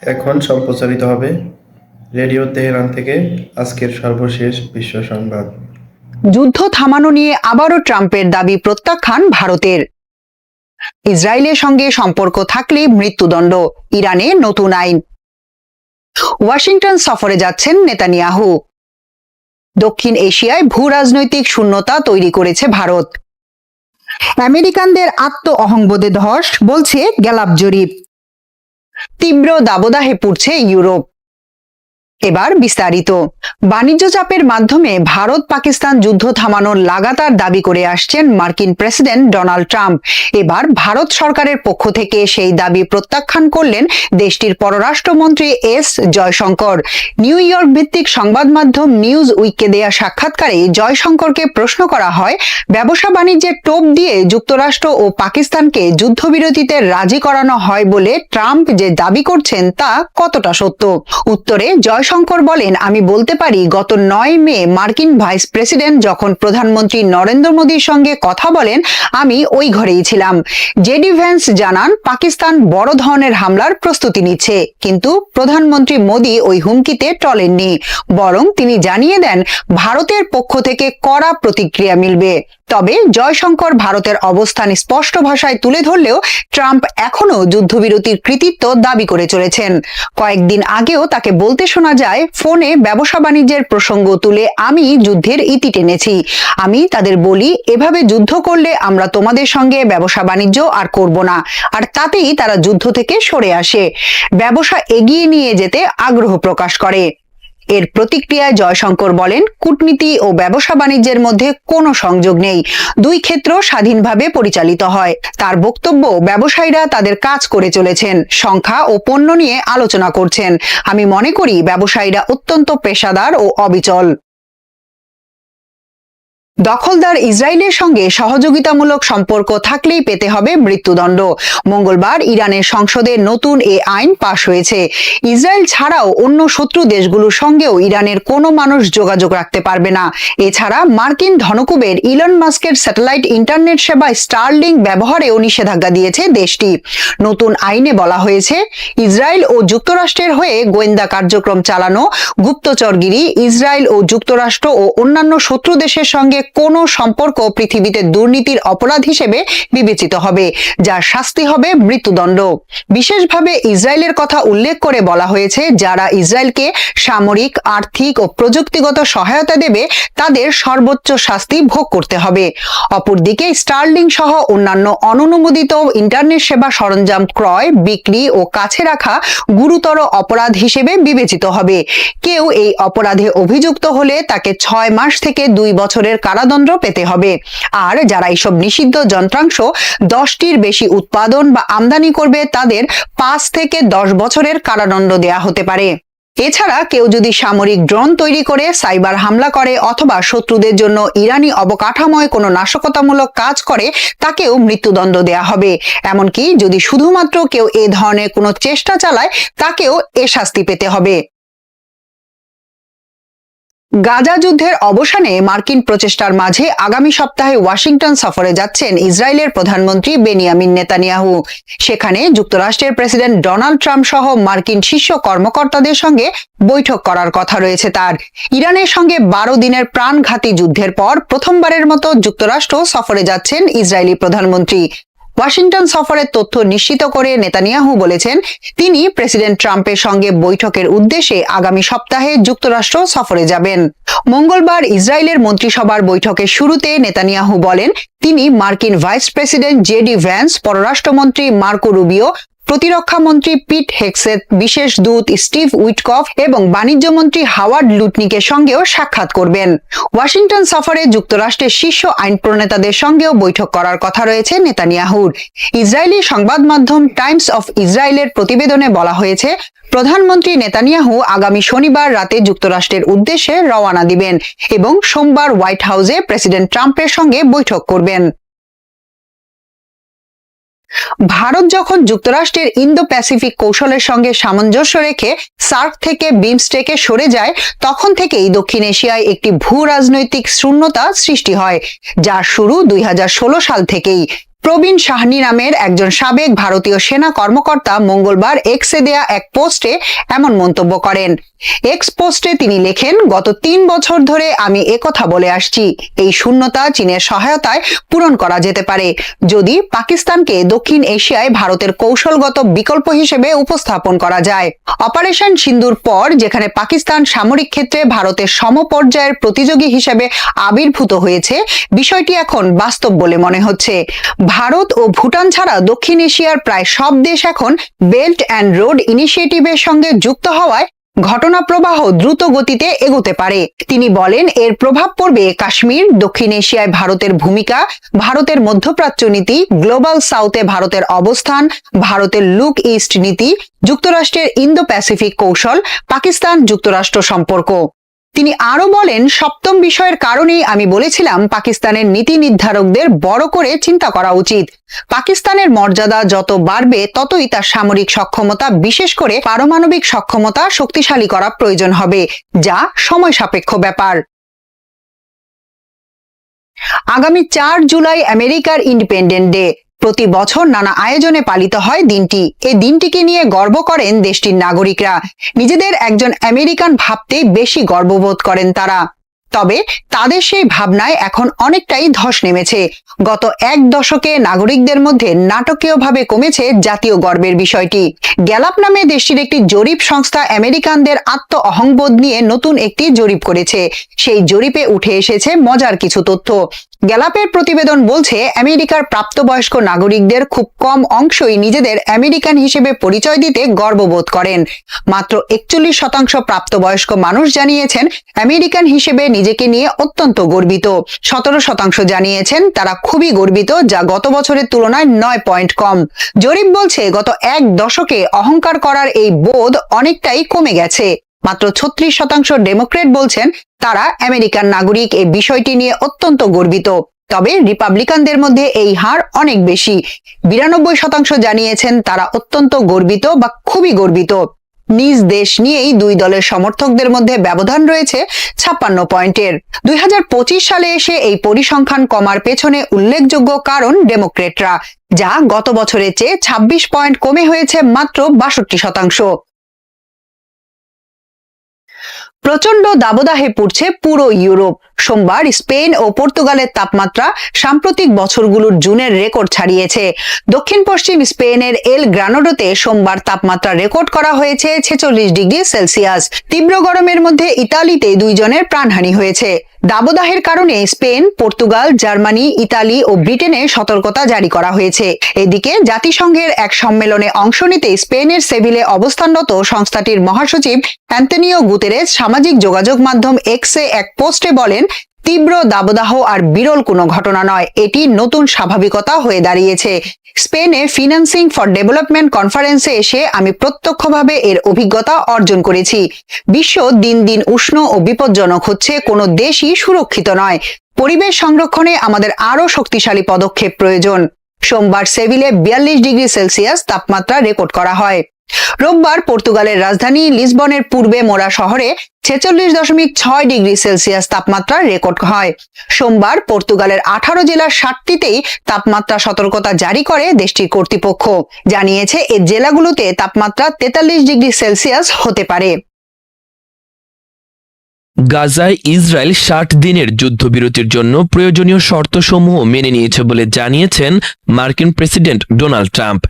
এখন সম্প্রচারিত হবে রেডিও তেহরান থেকে আজকের সর্বশেষ বিশ্ব সংবাদ। যুদ্ধ থামানো নিয়ে আবারও ট্রাম্পের দাবি প্রত্যাখ্যান ভারতের। ইসরায়েলের সঙ্গে সম্পর্ক থাকলে মৃত্যুদণ্ড, ইরানে নতুন আইন। ওয়াশিংটন সফরে যাচ্ছেন নেতানিয়াহু। দক্ষিণ এশিয়ায় ভূ রাজনৈতিক শূন্যতা তৈরি করেছে ভারত। আমেরিকানদের আত্ম অহংবোধে ধস, বলছে গ্যালাপ জরিপ। তীব্র দাবদাহে পুড়ছে ইউরোপ। এবার বিস্তারিত। বাণিজ্য চাপের মাধ্যমে ভারত পাকিস্তান যুদ্ধ থামানোর লাগাতার দাবি করে আসছেন মার্কিন প্রেসিডেন্ট ডোনাল্ড ট্রাম্প। এবার ভারত সরকারের পক্ষ থেকে সেই দাবি প্রত্যাখ্যান করলেন দেশটির পররাষ্ট্রমন্ত্রী এস জয়শঙ্কর। নিউ ইয়র্ক ভিত্তিক সংবাদ মাধ্যম নিউজ উইককে দেয়া সাক্ষাৎকারে জয়শঙ্করকে প্রশ্ন করা হয়, ব্যবসা বাণিজ্যের টোপ দিয়ে যুক্তরাষ্ট্র ও পাকিস্তানকে যুদ্ধবিরতিতে রাজি করানো হয় বলে ট্রাম্প যে দাবি করছেন তা কতটা সত্য। উত্তরে জয়শঙ্কর বলেন, আমি বলতে পারি গত 9 মে মার্কিন ভাইস প্রেসিডেন্ট যখন প্রধানমন্ত্রী নরেন্দ্র মোদীর সঙ্গে কথা বলেন, আমি ওই ঘরেই ছিলাম। জেডি ভ্যান্স জানান পাকিস্তান বড় ধরনের হামলার প্রস্তুতি নিচ্ছে, কিন্তু প্রধানমন্ত্রী মোদী ওই হুমকিতে টলেননি। বরং তিনি জানিয়ে দেন ভারতের পক্ষ থেকে কড়া প্রতিক্রিয়া মিলবে। তবে জয়শঙ্কর ভারতের অবস্থান স্পষ্ট ভাষায় তুলে ধরলেও ট্রাম্প এখনো যুদ্ধবিরতির কৃতিত্ব দাবি করে চলেছেন। কয়েকদিন আগেও তাকে বলতে শোনা যায়, ফোনে ব্যবসা বাণিজ্যের প্রসঙ্গ তুলে আমি যুদ্ধের ইতি টেনেছি। আমি তাদের বলি, এভাবে যুদ্ধ করলে আমরা তোমাদের সঙ্গে ব্যবসা বাণিজ্য আর করব না। আর তাতেই তারা যুদ্ধ থেকে সরে আসে, ব্যবসা এগিয়ে নিয়ে যেতে আগ্রহ প্রকাশ করে। এর প্রতিক্রিয়ায় জয়শঙ্কর বলেন, কূটনীতি ও ব্যবসা বাণিজ্যের মধ্যে কোনো সংযোগ নেই, দুই ক্ষেত্র স্বাধীনভাবে পরিচালিত হয়। তার বক্তব্য, ব্যবসায়ীরা তাদের কাজ করে চলেছেন, সংখ্যা ও পণ্য নিয়ে আলোচনা করছেন। আমি মনে করি ব্যবসায়ীরা অত্যন্ত পেশাদার ও অবিচল। দখলদার ইসরায়েলের সঙ্গে সহযোগিতামূলক সম্পর্ক থাকলেই পেতে হবে মৃত্যুদণ্ড। মঙ্গলবার ইরানের সংসদে নতুন এ আইন পাশ হয়েছে। ইসরায়েল ছাড়াও অন্য শত্রু দেশগুলোর সঙ্গেও ইরানের কোনো মানুষ যোগাযোগ রাখতে পারবে না। এছাড়া মার্কিন ধনকুবের ইলন মাস্কের স্যাটেলাইট ইন্টারনেট সেবা স্টারলিংক ব্যবহারেও নিষেধাজ্ঞা দিয়েছে দেশটি। নতুন আইনে বলা হয়েছে, ইসরায়েল ও যুক্তরাষ্ট্রের হয়ে গোয়েন্দা কার্যক্রম চালানো, গুপ্তচরগিরি, ইসরায়েল ও যুক্তরাষ্ট্র ও অন্যান্য শত্রু দেশের সঙ্গে কোনো সম্পর্ক পৃথিবীতে দুর্নীতির অপরাধ হিসেবে বিবেচিত হবে, যার শাস্তি হবে মৃত্যুদণ্ড। বিশেষভাবে ইসরায়েলের কথা উল্লেখ করে বলা হয়েছে, যারা ইসরায়েলকে সামরিক, আর্থিক ও প্রযুক্তিগত সহায়তা দেবে তাদের সর্বোচ্চ শাস্তি ভোগ করতে হবে। অপরদিকে স্টারলিংক সহ অন্যান্য অননুমোদিত ইন্টারনেট সেবা সরঞ্জাম ক্রয়, বিক্রি ও কাছে রাখা গুরুতর অপরাধ হিসেবে বিবেচিত হবে। কেউ এই অপরাধে অভিযুক্ত হলে তাকে 6 মাস থেকে 2 বছরের কারাদণ্ড পেতে হবে। আর যারা এইসব নিষিদ্ধ যন্ত্রাংশ 10টির বেশি উৎপাদন বা আমদানি করবে তাদের 5 থেকে 10 বছরের কারাদণ্ড দেয়া হতে পারে। এছাড়া কেউ যদি সামরিক ড্রোন তৈরি করে সাইবার হামলা করে অথবা শত্রুদের জন্য ইরানি অবকাঠামোয় কোনো নাশকতামূলক কাজ করে, তাকেও মৃত্যুদণ্ড দেয়া হবে। এমনকি যদি শুধুমাত্র কেউ এ ধরনের কোনো চেষ্টা চালায়, তাকেও এ শাস্তি পেতে হবে। গাজা যুদ্ধের অবসানে মার্কিন প্রচেষ্টার মাঝে আগামী সপ্তাহে ওয়াশিংটন সফরে যাচ্ছেন ইসরায়েলের প্রধানমন্ত্রী বেনিয়ামিন নেতানিয়াহু। সেখানে যুক্তরাষ্ট্রের প্রেসিডেন্ট ডোনাল্ড ট্রাম্প সহ মার্কিন শীর্ষ কর্মকর্তাদের সঙ্গে বৈঠক করার কথা রয়েছে তার। ইরানের সঙ্গে 12 দিনের প্রাণঘাতী যুদ্ধের পর প্রথমবারের মতো যুক্তরাষ্ট্র সফরে যাচ্ছেন ইসরায়েলি প্রধানমন্ত্রী। ওয়াশিংটন সফরের তথ্য নিশ্চিত করে নেতানিয়াহু বলেছেন, তিনি প্রেসিডেন্ট ট্রাম্পের সঙ্গে বৈঠকের উদ্দেশ্যে আগামী সপ্তাহে যুক্তরাষ্ট্র সফরে যাবেন। মঙ্গলবার ইসরায়েলের মন্ত্রিসভার বৈঠকের শুরুতে নেতানিয়াহু বলেন, তিনি মার্কিন ভাইস প্রেসিডেন্ট জেডি ভ্যান্স, পররাষ্ট্রমন্ত্রী মার্কো রুবিও, প্রতিরক্ষা মন্ত্রী পিট হেগসেথ, বিশেষ দূত স্টিভ উইটকফ এবং বাণিজ্য মন্ত্রী হাওয়ার্ড লুটনিকের সঙ্গেও সাক্ষাৎ করবেন। ওয়াশিংটন সফরে যুক্তরাষ্ট্রের শীর্ষ আইন প্রণেতাদের সঙ্গেও বৈঠক করার কথা রয়েছে নেতানিয়াহুর। ইসরায়েলি সংবাদ মাধ্যম টাইমস অফ ইসরায়েলের প্রতিবেদনে বলা হয়েছে, প্রধানমন্ত্রী নেতানিয়াহু আগামী শনিবার রাতে যুক্তরাষ্ট্রের উদ্দেশ্যে রওনা দিবেন এবং সোমবার হোয়াইট হাউসে প্রেসিডেন্ট ট্রাম্পের সঙ্গে বৈঠক করবেন। ভারত যখন যুক্তরাষ্ট্রের ইন্দো প্যাসিফিক কৌশলের সঙ্গে সামঞ্জস্য রেখে সার্ক থেকে বিমস্টেকে সরে যায়, তখন থেকেই দক্ষিণ এশিয়ায় একটি ভূ রাজনৈতিক শূন্যতা সৃষ্টি হয়, যার শুরু 2016 সাল থেকেই। প্রবীণ সাহনি নামের একজন সাবেক ভারতীয় সেনা কর্মকর্তা মঙ্গলবার এক্সে দেয়া এক পোস্টে এমন মন্তব্য করেন। এক্স পোস্টে তিনি লেখেন, গত 3 বছর ধরে আমি একথা বলে আসছি, এই শূন্যতা চীনের সহায়তায় পূরণ করা যেতে পারে যদি পাকিস্তানকে দক্ষিণ এশিয়ায় ভারতের কৌশলগত বিকল্প হিসেবে উপস্থাপন করা যায়। অপারেশন সিন্দুর পর যেখানে পাকিস্তান সামরিক ক্ষেত্রে ভারতের সমপর্যায়ের প্রতিযোগী হিসেবে আবির্ভূত হয়েছে, বিষয়টি এখন বাস্তব বলে মনে হচ্ছে। ভারত ও ভুটান ছাড়া দক্ষিণ এশিয়ার প্রায় সব দেশ এখন বেল্ট অ্যান্ড রোড ইনিশিয়েটিভের সঙ্গে যুক্ত হওয়ায় ঘটনা প্রবাহ দ্রুত গতিতে এগোতে পারে। তিনি বলেন, এর প্রভাব পড়বে কাশ্মীর, দক্ষিণ এশিয়ায় ভারতের ভূমিকা, ভারতের মধ্যপ্রাচ্য নীতি, গ্লোবাল সাউথে ভারতের অবস্থান, ভারতের লুক ইস্ট নীতি, যুক্তরাষ্ট্রের ইন্দো প্যাসিফিক কৌশল, পাকিস্তান যুক্তরাষ্ট্র সম্পর্ক। তিনি আরো বলেন, সপ্তম বিষয়ের কারণেই আমি বলেছিলাম পাকিস্তানের নীতি নির্ধারকদের বড় করে চিন্তা করা উচিত। পাকিস্তানের মর্যাদা যত বাড়বে ততই তার সামরিক সক্ষমতা, বিশেষ করে পারমাণবিক সক্ষমতা শক্তিশালী করা প্রয়োজন হবে, যা সময় সাপেক্ষ ব্যাপার। আগামী 4 জুলাই আমেরিকার ইন্ডিপেন্ডেন্ট ডে। প্রতি বছর নানা আয়োজনে পালিত হয় দিনটি। এই দিনটিকে নিয়ে গর্ব করেন দেশটির নাগরিকরা। নিজেদের একজন আমেরিকান ভাবতেই বেশি গর্ববোধ করেন তারা। তবে তাদের সেই ভাবনায় এখন অনেকটাই ধস নেমেছে। গত 1 দশকে নাগরিকদের মধ্যে নাটকীয়ভাবে কমেছে জাতীয় গর্বের বিষয়টি। গ্যালাপ নামে দেশটির একটি জরিপ সংস্থা আমেরিকানদের আত্ম অহংবোধ নিয়ে নতুন একটি জরিপ করেছে। সেই জরিপে উঠে এসেছে মজার কিছু তথ্য। গ্যালাপের প্রতিবেদন বলছে, আমেরিকার প্রাপ্তবয়স্ক নাগরিকদের খুব কম অংশই নিজেদের আমেরিকান হিসেবে পরিচয় দিতে গর্ববোধ করেন। মাত্র 41% প্রাপ্তবয়স্ক মানুষ জানিয়েছেন আমেরিকান হিসেবে নিজেকে নিয়ে অত্যন্ত গর্বিত। 17% জানিয়েছেন তারা খুবই গর্বিত, যা গত বছরের তুলনায় 9 পয়েন্ট কম। জরিপ বলছে, গত 1 দশকে অহংকার করার এই বোধ অনেকটাই কমে গেছে। মাত্র 36% ডেমোক্রেট বলছেন তারা আমেরিকান নাগরিক, এই বিষয়টি নিয়ে অত্যন্ত গর্বিত। তবে রিপাবলিকানদের মধ্যে এই হার অনেক বেশি। 92% জানিয়েছেন তারা অত্যন্ত গর্বিত বা খুবই গর্বিত। নিজ দেশ নিয়েই 2 দলের সমর্থকদের মধ্যে ব্যবধান রয়েছে 56 পয়েন্টের। 2025 সালে এসে এই পরিসংখ্যান কমার পেছনে উল্লেখযোগ্য কারণ ডেমোক্রেটরা, যা গত বছরের চেয়ে 26 পয়েন্ট কমে হয়েছে মাত্র 62%। প্রচন্ড দাবদাহে পড়ছে পুরো ইউরোপ। সোমবার স্পেন ও পর্তুগালের তাপমাত্রা সাম্প্রতিক বছরগুলোর জুনের রেকর্ড ছাড়িয়েছে। দক্ষিণ পশ্চিম স্পেনের এল গ্রানাডোতে সোমবার তাপমাত্রা রেকর্ড করা হয়েছে 46 ডিগ্রি সেলসিয়াস। তীব্র গরমের মধ্যে ইতালিতে 2 জনের প্রাণহানি হয়েছে। দাবদাহের কারণে স্পেন, পর্তুগাল, জার্মানি, ইতালি ও ব্রিটেনে সতর্কতা জারি করা হয়েছে। এদিকে জাতিসংঘের এক সম্মেলনে অংশ নিতে স্পেনের সেভিলে অবস্থানরত সংস্থাটির মহাসচিব অ্যান্তনিও গুতেরেস সামাজিক যোগাযোগ মাধ্যম এক্সে এক পোস্টে বলেন, তীব্র দাবদাহ আর বিরল কোনো ঘটনা নয়, এটি নতুন স্বাভাবিকতা হয়ে দাঁড়িয়েছে। স্পেনে ফিন্যান্সিং ফর ডেভেলপমেন্ট কনফারেন্সে এসে আমি প্রত্যক্ষভাবে এর অভিজ্ঞতা অর্জন করেছি। বিশ্ব দিন দিন উষ্ণ ও বিপজ্জনক হচ্ছে, কোনো দেশই সুরক্ষিত নয়। পরিবেশ সংরক্ষণে আমাদের আরও শক্তিশালী পদক্ষেপ প্রয়োজন। সোমবার সেভিলে 42 ডিগ্রি সেলসিয়াস তাপমাত্রা রেকর্ড করা হয়। রোববার পর্তুগালের রাজধানী লিসবনের পূর্বে মোরা শহরে 46.6 ডিগ্রি সেলসিয়াস তাপমাত্রা রেকর্ড হয়। সোমবার পর্তুগালের 18 জেলার 60টিতেই তাপমাত্রা সতর্কতা জারি করে দেশটির কর্তৃপক্ষ। জানিয়েছে এই জেলাগুলোতে তাপমাত্রা 43 ডিগ্রি সেলসিয়াস হতে পারে। গাজায় ইসরায়েল 60 দিনের যুদ্ধবিরতির জন্য প্রয়োজনীয় শর্তসমূহ মেনে নিয়েছে বলে জানিয়েছেন মার্কিন প্রেসিডেন্ট ডোনাল্ড ট্রাম্প।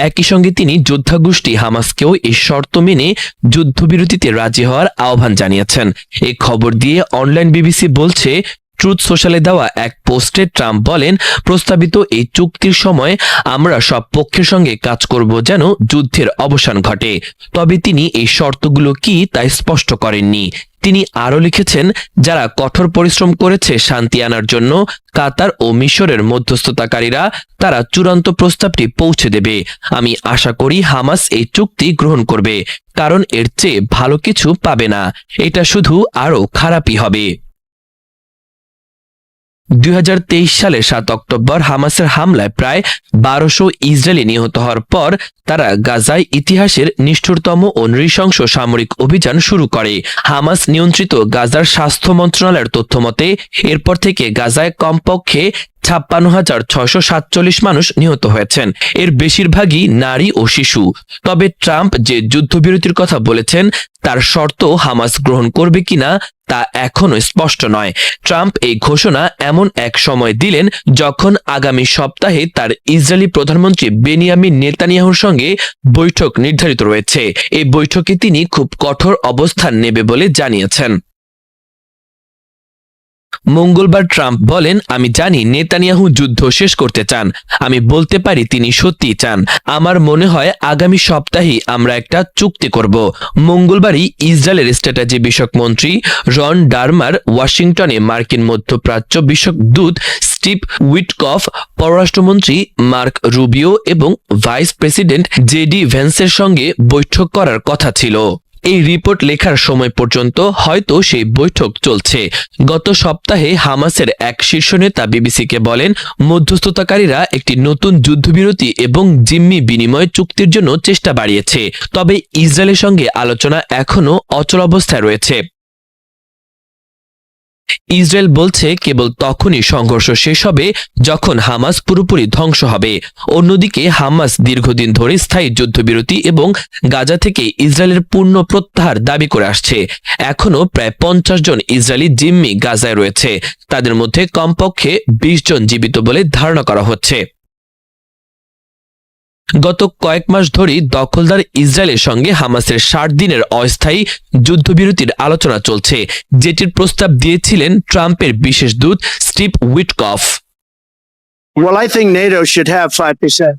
একই সঙ্গে তিনি যোদ্ধাগোষ্ঠী হামাসকেও এই শর্ত মেনে যুদ্ধবিরতিতে রাজি হওয়ার আহ্বান জানিয়েছেন। এই খবর দিয়ে অনলাইন বিবিসি বলছে, ট্রুথ সোশ্যালে দেওয়া এক পোস্টে ট্রাম্প বলেন, প্রস্তাবিত এই চুক্তির সময় আমরা সব পক্ষের সঙ্গে কাজ করব যেন যুদ্ধের অবসান ঘটে। তবে তিনি এই শর্তগুলো কি তা স্পষ্ট করেননি। তিনি আরও লিখেছেন, যারা কঠোর পরিশ্রম করেছে শান্তি আনার জন্য, কাতার ও মিশরের মধ্যস্থতাকারীরা, তারা চূড়ান্ত প্রস্তাবটি পৌঁছে দেবে। আমি আশা করি হামাস এই চুক্তি গ্রহণ করবে, কারণ এর চেয়ে ভালো কিছু পাবে না। এটা শুধু আরও খারাপই হবে। 2023 সালে 7 অক্টোবর হামাসের হামলায় প্রায় 1200 ইসরায়েলি নিহত হওয়ার পর তারা গাজায় ইতিহাসের নিষ্ঠুরতম ও নৃশংস সামরিক অভিযান শুরু করে। হামাস নিয়ন্ত্রিত গাজার স্বাস্থ্য মন্ত্রণালয়ের তথ্যমতে এরপর থেকে গাজায় কমপক্ষে 56,647 মানুষ নিহত হয়েছেন, এর বেশিরভাগই নারী ও শিশু। তবে ট্রাম্প যে যুদ্ধবিরতির কথা বলেছেন তার শর্ত হামাস গ্রহণ করবে কিনা তা এখনো স্পষ্ট নয়। ট্রাম্প এই ঘোষণা এমন এক সময় দিলেন যখন আগামী সপ্তাহে তার ইসরায়েলি প্রধানমন্ত্রী বেনিয়ামিন নেতানিয়াহুর সঙ্গে বৈঠক নির্ধারিত রয়েছে। এই বৈঠকে তিনি খুব কঠোর অবস্থান নেবে বলে জানিয়েছেন। মঙ্গলবার ট্রাম্প বলেন, আমি জানি নেতানিয়াহু যুদ্ধ শেষ করতে চান, আমি বলতে পারি তিনি সত্যিই চান। আমার মনে হয় আগামী সপ্তাহেই আমরা একটা চুক্তি করব। মঙ্গলবারই ইসরায়েলের স্ট্র্যাটেজি বিষয়ক মন্ত্রী রন ডারমার ওয়াশিংটনে মার্কিন মধ্যপ্রাচ্য বিষয়ক দূত স্টিভ উইটকফ, পররাষ্ট্রমন্ত্রী মার্ক রুবিও এবং ভাইস প্রেসিডেন্ট জেডি ভ্যান্সের সঙ্গে বৈঠক করার কথা ছিল। এই রিপোর্ট লেখার সময় পর্যন্ত হয়তো সেই বৈঠক চলছে। গত সপ্তাহে হামাসের এক শীর্ষ নেতা বিবিসিকে বলেন, মধ্যস্থতাকারীরা একটি নতুন যুদ্ধবিরতি এবং জিম্মি বিনিময় চুক্তির জন্য চেষ্টা বাড়িয়েছে, তবে ইসরায়েলের সঙ্গে আলোচনা এখনো অচল অবস্থায় রয়েছে। ইসরায়েল বলছে কেবল তখনই সংঘর্ষ শেষ হবে যখন হামাস পুরোপুরি ধ্বংস হবে। অন্যদিকে হামাস দীর্ঘদিন ধরে স্থায়ী যুদ্ধবিরতি এবং গাজা থেকে ইসরায়েলের পূর্ণ প্রত্যাহার দাবি করে আসছে। এখনো প্রায় 50 জন ইসরায়েলি জিম্মি গাজায় রয়েছে, তাদের মধ্যে কমপক্ষে 20 জন জীবিত বলে ধারণা করা হচ্ছে। গত কয়েক মাস ধরেই দখলদার ইসরায়েলের সঙ্গে হামাসের 60 দিনের অস্থায়ী যুদ্ধবিরতির আলোচনা চলছে, যেটির প্রস্তাব দিয়েছিলেন ট্রাম্পের বিশেষ দূত Steve Witkoff. Well, I think NATO should have 5%.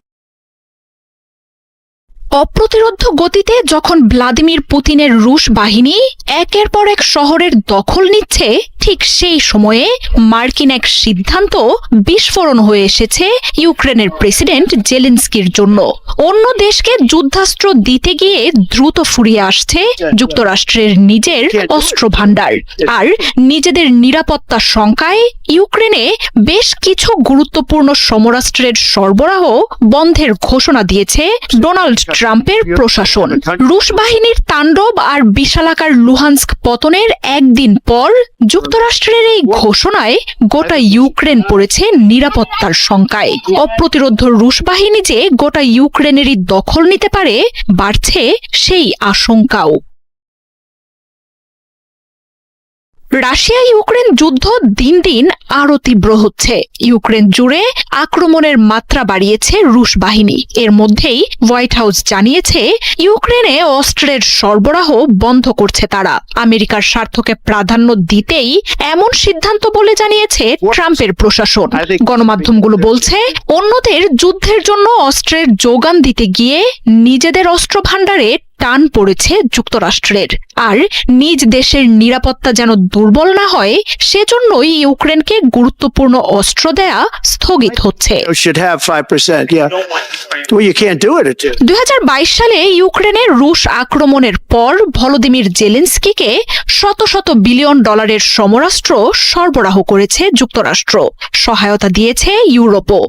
অপ্রতিরোধ্য গতিতে যখন ভ্লাদিমির পুতিনের রুশ বাহিনী একের পর এক শহরের দখল নিচ্ছে, ঠিক সেই সময়ে মার্কিন এক সিদ্ধান্ত বিস্ফোরণ হয়ে এসেছে ইউক্রেনের প্রেসিডেন্ট জেলেনস্কির জন্য। অন্য দেশকে যুদ্ধাস্ত্র দিতে গিয়ে দ্রুত ফুরিয়ে আসছে যুক্তরাষ্ট্রের নিজের অস্ত্র ভাণ্ডার, আর নিজেদের নিরাপত্তা শঙ্কায় ইউক্রেনে বেশ কিছু গুরুত্বপূর্ণ সমরাস্ত্রের সরবরাহ বন্ধের ঘোষণা দিয়েছে ডোনাল্ড ট্রাম্পের প্রশাসন। রুশ বাহিনীর তাণ্ডব আর বিশালাকার লুহান্স্ক পতনের একদিন পর যুক্তরাষ্ট্রের এই ঘোষণায় গোটা ইউক্রেন পড়েছে নিরাপত্তার শঙ্কায়। অপ্রতিরোধ্য রুশ বাহিনী যে গোটা ইউক্রেনেরই দখল নিতে পারে, বাড়ছে সেই আশঙ্কাও। রাশিয়া ইউক্রেন যুদ্ধ দিন দিন আরো তীব্র হচ্ছে। ইউক্রেন জুড়ে আক্রমণের মাত্রা বাড়িয়েছে রুশ বাহিনী। এর মধ্যেই হোয়াইট হাউস জানিয়েছে ইউক্রেনে অস্ত্রের সরবরাহ বন্ধ করছে তারা। আমেরিকার স্বার্থকে প্রাধান্য দিতেই এমন সিদ্ধান্ত বলে জানিয়েছে ট্রাম্পের প্রশাসন। গণমাধ্যমগুলো বলছে, অন্যদের যুদ্ধের জন্য অস্ত্রের যোগান দিতে গিয়ে নিজেদের অস্ত্র ভাণ্ডারে টান পড়েছে যুক্তরাষ্ট্রের, আর নিজ দেশের নিরাপত্তা যেন দুর্বল না হয় সেজন্যই ইউক্রেনকে গুরুত্বপূর্ণ অস্ত্র দেয়া স্থগিত হচ্ছে। 2022 সালে ইউক্রেনের রুশ আক্রমণের পর ভলোদিমির জেলেনস্কিকে শত শত বিলিয়ন ডলারের সমরাস্ত্র সরবরাহ করেছে যুক্তরাষ্ট্র। সহায়তা দিয়েছে ইউরোপও।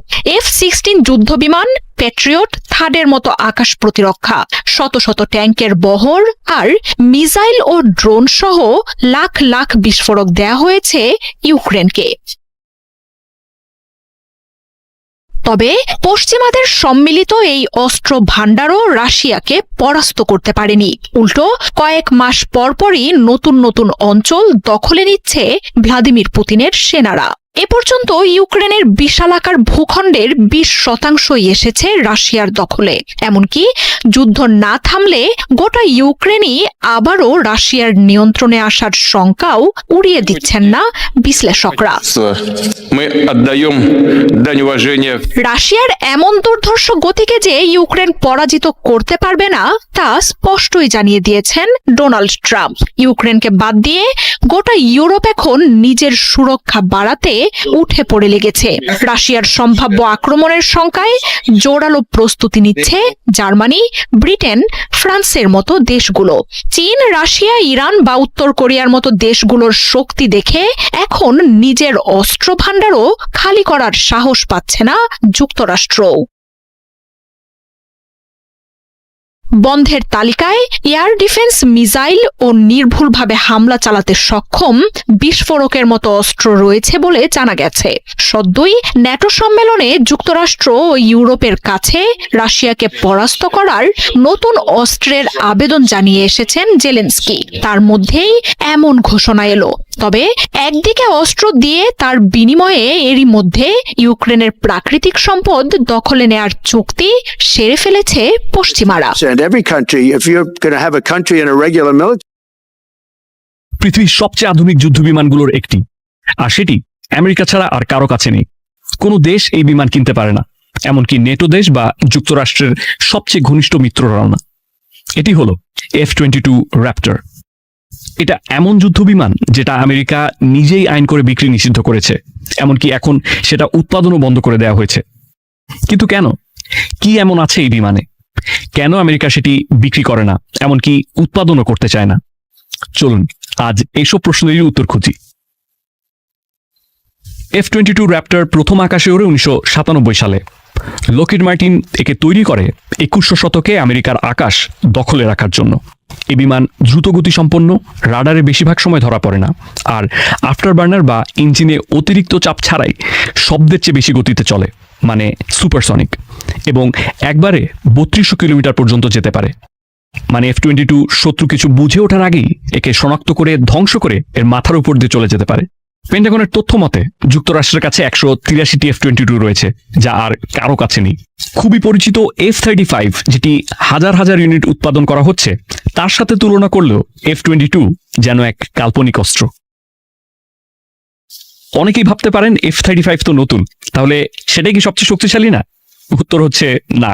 F-16 যুদ্ধবিমান, প্যাট্রিয়ট, থার্ডের মতো আকাশ প্রতিরক্ষা, শত শত ট্যাঙ্কের বহর আর মিসাইল ও ড্রোন সহ লাখ লাখ বিস্ফোরক দেয়া হয়েছে ইউক্রেনকে। তবে পশ্চিমাদের সম্মিলিত এই অস্ত্র ভাণ্ডারও রাশিয়াকে পরাস্ত করতে পারেনি। উল্টো কয়েক মাস পরপরই নতুন নতুন অঞ্চল দখলে নিচ্ছে ভ্লাদিমির পুতিনের সেনারা। এ পর্যন্ত ইউক্রেনের বিশালাকার ভূখণ্ডের 20% এসেছে রাশিয়ার দখলে। এমনকি যুদ্ধ না থামলে গোটা ইউক্রেনই আবারও রাশিয়ার নিয়ন্ত্রণে আসার শঙ্কাও উড়িয়ে দিচ্ছেন না বিশ্লেষকরা। রাশিয়ার এমন দুর্ধর্ষ গতিকে যে ইউক্রেন পরাজিত করতে পারবে না তা স্পষ্টই জানিয়ে দিয়েছেন ডোনাল্ড ট্রাম্প। ইউক্রেনকে বাদ দিয়ে গোটা ইউরোপ এখন নিজের সুরক্ষা বাড়াতে উঠে পড়ে লেগেছে। রাশিয়ার সম্ভাব্য আক্রমণের শঙ্কায় জোরালো প্রস্তুতি নিচ্ছে জার্মানি, ব্রিটেন, ফ্রান্সের মতো দেশগুলো। চীন, রাশিয়া, ইরান বা উত্তর কোরিয়ার মতো দেশগুলোর শক্তি দেখে এখন নিজের অস্ত্র ভাণ্ডারও খালি করার সাহস পাচ্ছে না যুক্তরাষ্ট্র। বন্ধের তালিকায় এয়ার ডিফেন্স মিসাইল ও নির্ভুলভাবে হামলা চালাতে সক্ষম বিস্ফোরকের মতো অস্ত্র রয়েছে বলে জানা গেছে। সদ্যই ন্যাটো সম্মেলনে যুক্তরাষ্ট্র ও ইউরোপের কাছে রাশিয়াকে পরাস্ত করার নতুন অস্ত্রের আবেদন জানিয়ে এসেছেন জেলেনস্কি। তার মধ্যেই এমন ঘোষণা এলো। তবে একদিকে অস্ত্র দিয়ে তার বিনিময়ে এরই মধ্যে ইউক্রেনের প্রাকৃতিক সম্পদ দখলে নেয়ার চুক্তি সেরে ফেলেছে পশ্চিমারা। And every country, if you're going to have a country in a regular military, পৃথিবীর সবচেয়ে আধুনিক যুদ্ধ বিমানগুলোর একটি, আর সেটি আমেরিকা ছাড়া আর কারো কাছে নেই। কোনো দেশ এই বিমান কিনতে পারে না, এমনকি নেটো দেশ বা যুক্তরাষ্ট্রের সবচেয়ে ঘনিষ্ঠ মিত্ররাও না। এটি হলো F-22 র্যাপ্টর। এটা এমন যুদ্ধ বিমান যেটা আমেরিকা নিজেই আইন করে বিক্রি নিষিদ্ধ করেছে, এমনকি এখন সেটা উৎপাদনও বন্ধ করে দেওয়া হয়েছে। কিন্তু কেন? কি এমন আছে এই বিমানে? কেন আমেরিকা সেটি বিক্রি করে না, এমনকি উৎপাদনও করতে চায় না? চলুন আজ এইসব প্রশ্নেরই উত্তর খুঁজি। F-22 র্যাপ্টর প্রথম আকাশে ওড়ে 1997 সালে। লকহিড মার্টিন একে তৈরি করে 21শো শতকে আমেরিকার আকাশ দখলে রাখার জন্য। এই বিমান দ্রুত গতিসম্পন্ন, রাডারে বেশিরভাগ সময় ধরা পড়ে না, আর আফটার বার্নার বা ইঞ্জিনে অতিরিক্ত চাপ ছাড়াই শব্দের চেয়ে বেশি গতিতে চলে, মানে সুপারসনিক, এবং একবারে 3200 কিলোমিটার পর্যন্ত যেতে পারে। মানে F-22 শত্রু কিছু বুঝে ওঠার আগেই একে শনাক্ত করে ধ্বংস করে এর মাথার উপর দিয়ে চলে যেতে পারে। পেন্টাগনের তথ্য মতে যুক্তরাষ্ট্রের কাছে 183টি F-22 রয়েছে, যা আর কারো কাছে নেই। খুবই পরিচিত F-35, যেটি হাজার হাজার ইউনিট উৎপাদন করা হচ্ছে, তার সাথে তুলনা করলেও F-22 যেন এক কাল্পনিক অস্ত্র। অনেকেই ভাবতে পারেন F-35 তো নতুন, তাহলে সেটাই কি সবচেয়ে শক্তিশালী না? উত্তর হচ্ছে না।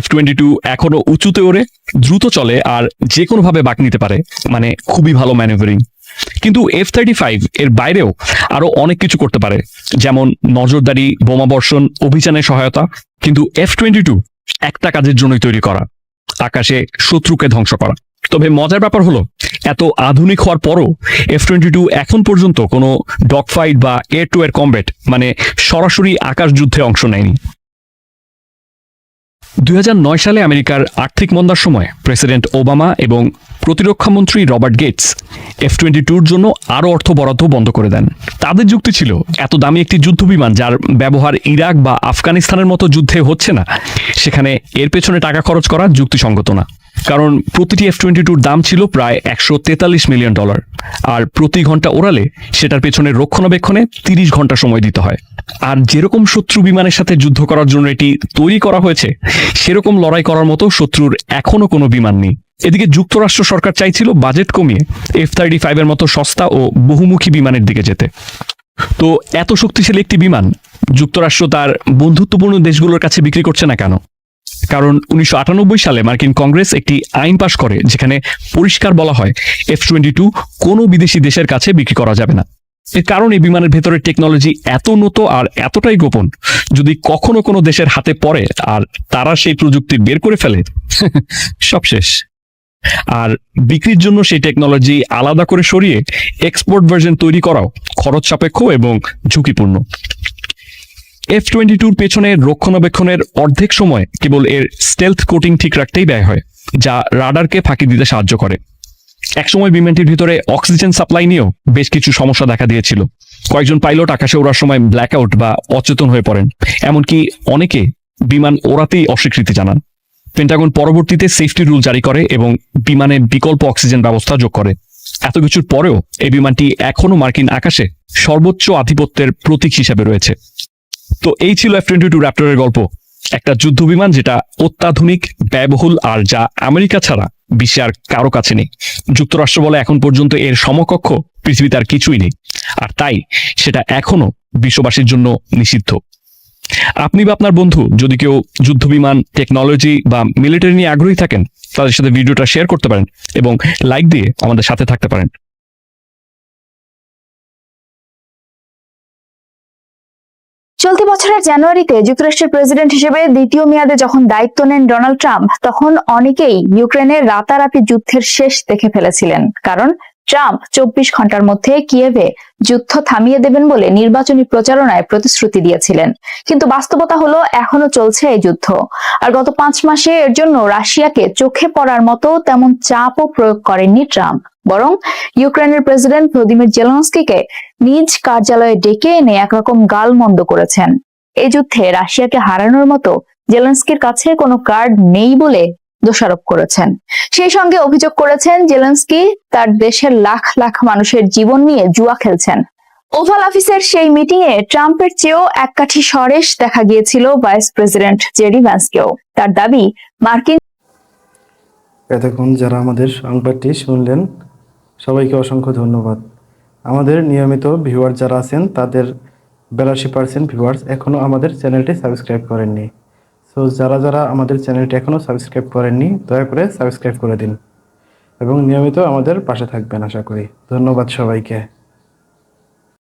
F-22 এখনো উঁচুতে ওড়ে, দ্রুত চলে, আর যে কোনোভাবে বাঁক নিতে পারে, মানে খুবই ভালো ম্যানেভারিং। কিন্তু F-35 এর বাইরেও আরো অনেক কিছু করতে পারে, যেমন নজরদারি, বোমা বর্ষণ, অভিযানের সহায়তা। কিন্তু F-22 একটা কাজের জন্যই তৈরি করা, আকাশে শত্রুকে ধ্বংস করা। তবে মজার ব্যাপার হলো, এত আধুনিক হওয়ার পরও F-22 এখন পর্যন্ত কোনো ডগ ফাইট বা এয়ার টু এয়ার কমব্যাট, মানে সরাসরি আকাশ যুদ্ধে অংশ নেয়নি। 2009 সালে আমেরিকার আর্থিক মন্দার সময় প্রেসিডেন্ট ওবামা এবং প্রতিরক্ষা মন্ত্রী রবার্ট গেটস F-22-র জন্য আরও অর্থ বরাদ্দ বন্ধ করে দেন। তাদের যুক্তি ছিল, এত দামি একটি যুদ্ধ বিমান যার ব্যবহার ইরাক বা আফগানিস্তানের মতো যুদ্ধে হচ্ছে না, সেখানে এর পেছনে টাকা খরচ করা যুক্তিসঙ্গত না। কারণ প্রতিটি F-22-র দাম ছিল প্রায় $143 মিলিয়ন, আর প্রতি ঘন্টা ওড়ালে সেটার পেছনে রক্ষণাবেক্ষণে 30 ঘন্টা সময় দিতে হয়। আর যেরকম শত্রু বিমানের সাথে যুদ্ধ করার জন্য এটি তৈরি করা হয়েছে, সেরকম লড়াই করার মতো শত্রুর এখনো কোনো বিমান নেই। এদিকে যুক্তরাষ্ট্র সরকার চাইছিল বাজেট কমিয়ে F-35 এর মতো সস্তা ও বহুমুখী বিমানের দিকে যেতে। তো এত শক্তিশালী একটি বিমান যুক্তরাষ্ট্র তার বন্ধুত্বপূর্ণ দেশগুলোর কাছে বিক্রি করছে না কেন? কারণ 1998 সালে মার্কিন কংগ্রেস একটি আইন পাশ করে, যেখানে পরিষ্কার বলা হয় F-22 কোনো বিদেশি দেশের কাছে বিক্রি করা যাবে না। এর কারণ এই বিমানের ভেতরের টেকনোলজি এত উন্নত আর এতটাই গোপন, যদি কখনো কোনো দেশের হাতে পড়ে আর তারা সেই প্রযুক্তি বের করে ফেলে, সব শেষ। আর বিক্রির জন্য সেই টেকনোলজি আলাদা করে সরিয়ে এক্সপোর্ট ভার্জন তৈরি করাও খরচ সাপেক্ষ এবং ঝুঁকিপূর্ণ। F-22-র পেছনে রক্ষণাবেক্ষণের অর্ধেক সময় কেবল এর স্টেলথ কোটিং ঠিক রাখতেই ব্যয় হয়, যা রাডারকে ফাঁকি দিতে সাহায্য করে। একসময় বিমানটির ভিতরে অক্সিজেন সাপ্লাই নিয়েও বেশ কিছু সমস্যা দেখা দিয়েছিল। কয়েকজন পাইলট আকাশে ওড়ার সময় ব্ল্যাকআউট বা অচেতন হয়ে পড়েন, এমনকি অনেকে বিমান ওড়াতেই অস্বীকৃতি জানান। পেন্টাগন পরবর্তীতে সেফটি রুল জারি করে এবং বিমানে বিকল্প অক্সিজেন ব্যবস্থা যোগ করে। এত কিছুর পরেও এই বিমানটি এখনো মার্কিন আকাশে সর্বোচ্চ আধিপত্যের প্রতীক হিসেবে রয়েছে। তো এই ছিল F-22 র্যাপ্টরের গল্প, একটা যুদ্ধ বিমান যেটা অত্যাধুনিক, ব্যয়বহুল, আর যা আমেরিকা ছাড়া বিশ্বে আর কারো কাছে নেই। যুক্তরাষ্ট্র বলে এখন পর্যন্ত এর সমকক্ষ পৃথিবীতে আর কিছুই নেই, আর তাই সেটা এখনো বিশ্ববাসীর জন্য নিষিদ্ধ। আপনি বা আপনার বন্ধু যদি কেউ যুদ্ধ বিমান, টেকনোলজি বা মিলিটারি নিয়ে আগ্রহী থাকেন, তাদের সাথে ভিডিওটা শেয়ার করতে পারেন এবং লাইক দিয়ে আমাদের সাথে থাকতে পারেন। চলতি বছরের জানুয়ারিতে যুক্তরাষ্ট্রের প্রেসিডেন্ট হিসেবে দ্বিতীয় মেয়াদে যখন দায়িত্ব নেন ডোনাল্ড ট্রাম্প, তখন অনেকেই ইউক্রেনের রাতারাতি যুদ্ধের শেষ দেখে ফেলেছিলেন। কারণ ট্রাম্প 24 ঘন্টার মধ্যে কিয়েভে যুদ্ধ থামিয়ে দেবেন বলে নির্বাচনী প্রচারণায় প্রতিশ্রুতি দিয়েছিলেন, কিন্তু বাস্তবতা হলো এখনো চলছে এই যুদ্ধ। আর গত 5 মাসে এর জন্য রাশিয়াকে চোখে পড়ার মতো তেমন চাপও প্রয়োগ করেননি ট্রাম্প, বরং ইউক্রেনের প্রেসিডেন্ট ভ্লাদিমির জেলেনস্কিকে নিজ কার্যালয়ে ডেকে এনে একরকম গালমন্দ করেছেন। এই যুদ্ধে রাশিয়াকে হারানোর মতো জেলেনস্কির কাছে কোনো কার্ড নেই বলে দোষারোপ করেছেন। সেই সঙ্গে অভিযোগ করেছেন জেলেনস্কি তার দেশের লাখ লাখ মানুষের জীবন নিয়ে জুয়া খেলছেন। ওভাল অফিসের সেই মিটিং এ ট্রাম্পের চেয়েও এক কাঠি সরেস দেখা গিয়েছিল ভাইস প্রেসিডেন্ট জেডি ভ্যান্সকেও। তার দাবি, মার্কিন এতক্ষণ যারা আমাদের সংবাদটি শুনলেন সবাইকে অসংখ্য ধন্যবাদ। আমাদের নিয়মিত ভিউয়ার যারা আছেন তাদের 82% ভিউয়ার্স এখনও আমাদের চ্যানেলটি সাবস্ক্রাইব করেননি। সো যারা যারা আমাদের চ্যানেলটি এখনও সাবস্ক্রাইব করেননি দয়া করে সাবস্ক্রাইব করে দিন এবং নিয়মিত আমাদের পাশে থাকবেন আশা করি। ধন্যবাদ সবাইকে।